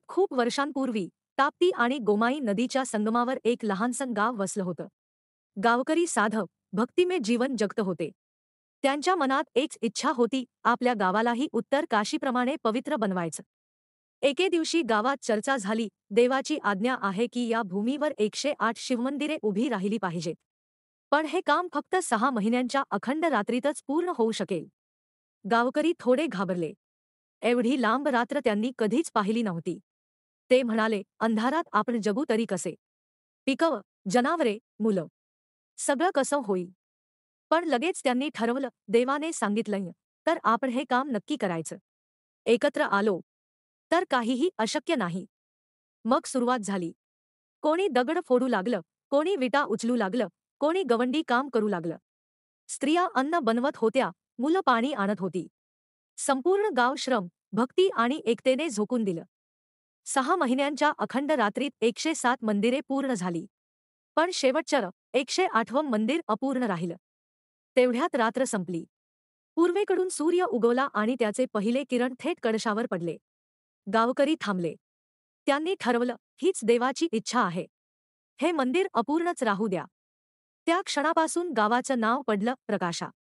खूप खूप वर्षांपूर्वी ताप्ती आणि गोमाई नदीच्या संगमावर एक लहानसं गाव वसलं होतं. गावकरी साधं, भक्तिमय जीवन जगत होते. त्यांच्या मनात एक इच्छा होती, आपल्या गावालाही उत्तर काशीप्रमाणे पवित्र बनवायचं. एके दिवशी गावात चर्चा झाली, देवाची आज्ञा आहे की या भूमीवर 108 शिवमंदिरे उभी राहिली पाहिजेत. पण हे काम फक्त 6 महिन्यांच्या अखंड रात्रीतच पूर्ण होऊ शकेल. गावकरी थोडे घाबरले. एवढी लांब रात्र त्यांनी कधीच पाहिली नव्हती. ते म्हणाले, अंधारात आपण जगू तरी कसे? पिकं, जनावरे, मुलं, सगळं कसं होईल? पण लगेच त्यांनी ठरवलं, देवाने सांगितलंय, तर आपण हे काम नक्की करायचं. एकत्र आलो, तर काहीही अशक्य नाही. मग सुरुवात झाली. कोणी दगड फोडू लागलं, कोणी विटा उचलू लागलं, कोणी गवंडी काम करू लागलं. स्त्रिया अन्न बनवत होत्या, मुलं पाणी आणत होती. संपूर्ण गाव श्रम, भक्ती आणि एकतेने झोकून दिलं. 6 महिन्यांच्या अखंड रात्रीत 107 मंदिरे पूर्ण झाली. पण शेवटचं 108वं मंदिर अपूर्ण राहिलं. तेवढ्यात रात्र संपली. पूर्वेकडून सूर्य उगवला आणि त्याचे पहिले किरण थेट कळशावर पडले. गावकरी थांबले. त्यांनी ठरवलं, हीच देवाची इच्छा आहे. हे मंदिर अपूर्णच राहू द्या. त्या क्षणापासून गावाचं नाव पडलं प्रकाशा.